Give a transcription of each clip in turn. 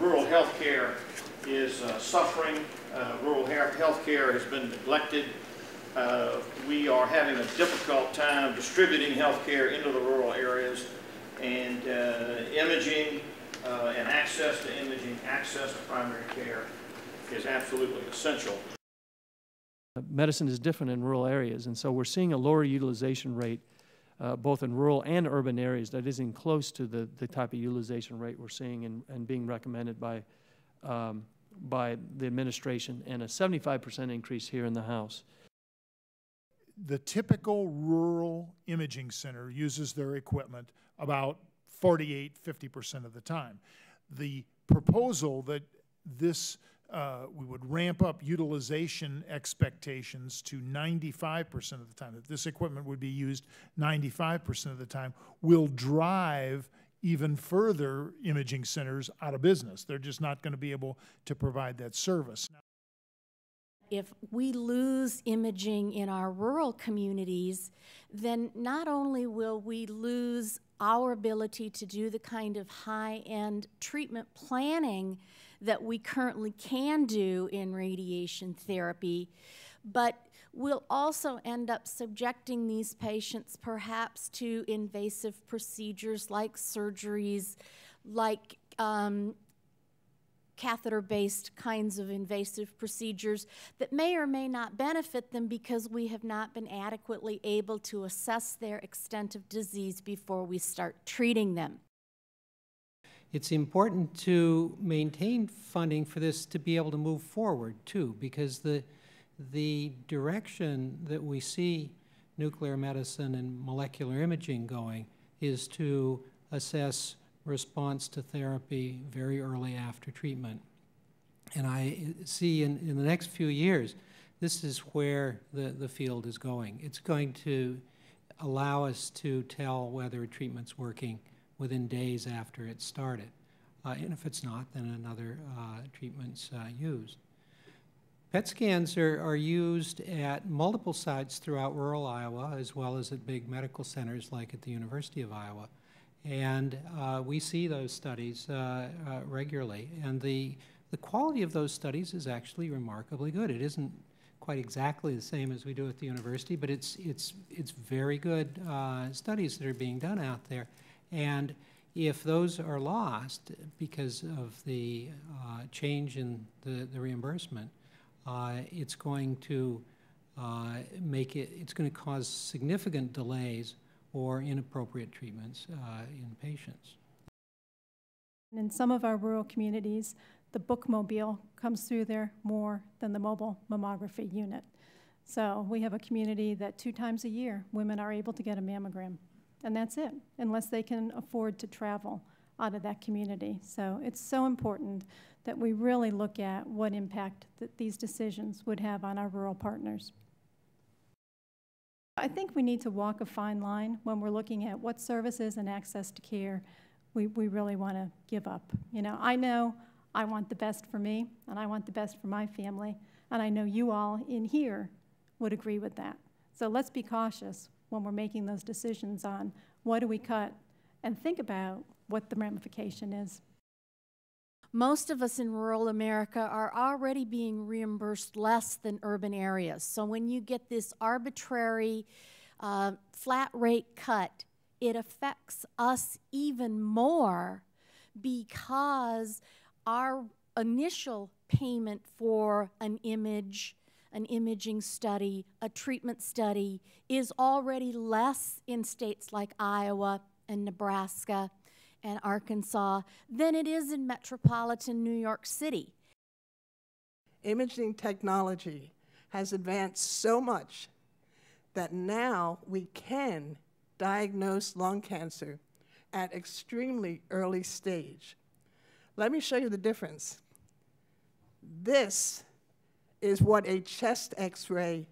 rural health care is suffering. Rural health care has been neglected. We are having a difficult time distributing health care into the rural areas, and imaging and access to imaging, access to primary care is absolutely essential. Medicine is different in rural areas, and so we're seeing a lower utilization rate both in rural and urban areas that isn't close to the type of utilization rate we're seeing and being recommended by the administration, and a 75% increase here in the House. The typical rural imaging center uses their equipment about 50% of the time. The proposal that this we would ramp up utilization expectations to 95% of the time, that this equipment would be used 95% of the time, will drive even further imaging centers out of business. They're just not going to be able to provide that service. If we lose imaging in our rural communities, then not only will we lose our ability to do the kind of high-end treatment planning that we currently can do in radiation therapy, but we'll also end up subjecting these patients perhaps to invasive procedures like surgeries, like catheter-based kinds of invasive procedures that may or may not benefit them because we have not been adequately able to assess their extent of disease before we start treating them. It's important to maintain funding for this to be able to move forward too, because the direction that we see nuclear medicine and molecular imaging going is to assess response to therapy very early after treatment. And I see in the next few years, this is where the field is going. It's going to allow us to tell whether a treatment's working within days after it started. And if it's not, then another treatment's used. PET scans are used at multiple sites throughout rural Iowa, as well as at big medical centers like at the University of Iowa. And we see those studies regularly. And the quality of those studies is actually remarkably good. It isn't quite exactly the same as we do at the university, but it's very good studies that are being done out there. And if those are lost because of the change in the reimbursement, it's going to it's going to cause significant delays or inappropriate treatments in patients. In some of our rural communities, the bookmobile comes through there more than the mobile mammography unit. So we have a community that 2 times a year, women are able to get a mammogram. And that's it, unless they can afford to travel out of that community. So it's so important that we really look at what impact that these decisions would have on our rural partners. I think we need to walk a fine line when we're looking at what services and access to care we really want to give up. You know I want the best for me, and I want the best for my family, and I know you all in here would agree with that. So let's be cautious when we're making those decisions on what do we cut, and think about what the ramification is. Most of us in rural America are already being reimbursed less than urban areas. So when you get this arbitrary flat rate cut, it affects us even more because our initial payment for an imaging study, a treatment study, is already less in states like Iowa and Nebraska and Arkansas than it is in metropolitan New York City. Imaging technology has advanced so much that now we can diagnose lung cancer at extremely early stage. Let me show you the difference. This is what a chest X-ray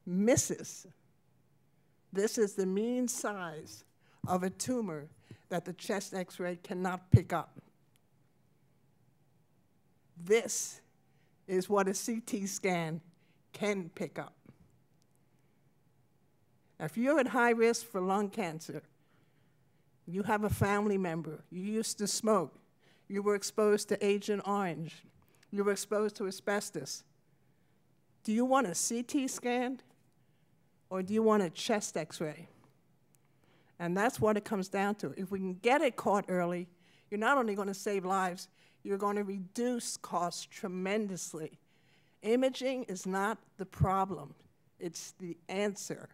misses. This is the mean size of a tumor that the chest X-ray cannot pick up. This is what a CT scan can pick up. If you're at high risk for lung cancer, you have a family member, you used to smoke, You were exposed to Agent Orange. You were exposed to asbestos. Do you want a CT scan or do you want a chest x-ray? And that's what it comes down to. If we can get it caught early, you're not only going to save lives, you're going to reduce costs tremendously. Imaging is not the problem, it's the answer.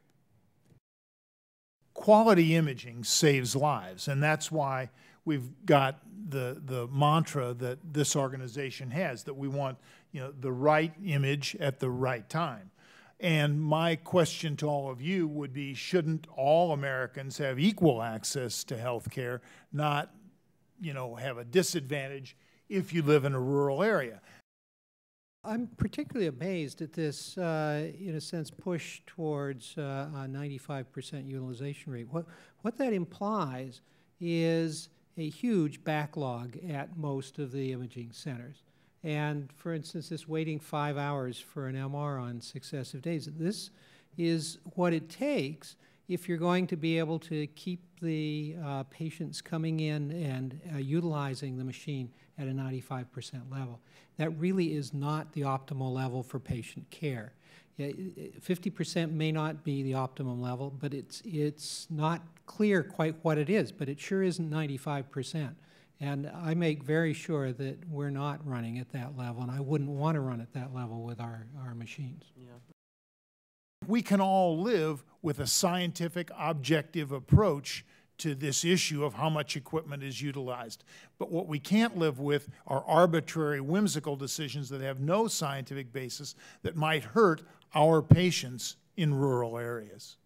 Quality imaging saves lives, and that's why we've got the mantra that this organization has, that we want, you know, the right image at the right time. And my question to all of you would be, shouldn't all Americans have equal access to health care, not, you know, have a disadvantage if you live in a rural area? I'm particularly amazed at this, in a sense, push towards a 95% utilization rate. What that implies is a huge backlog at most of the imaging centers. And for instance, this waiting 5 hours for an MR on successive days, this is what it takes if you're going to be able to keep the patients coming in and utilizing the machine at a 95% level. That really is not the optimal level for patient care. 50% may not be the optimum level, but it's not clear quite what it is, but it sure isn't 95%. And I make very sure that we're not running at that level, and I wouldn't want to run at that level with our machines. Yeah. We can all live with a scientific, objective approach to this issue of how much equipment is utilized. But what we can't live with are arbitrary, whimsical decisions that have no scientific basis that might hurt our patients in rural areas.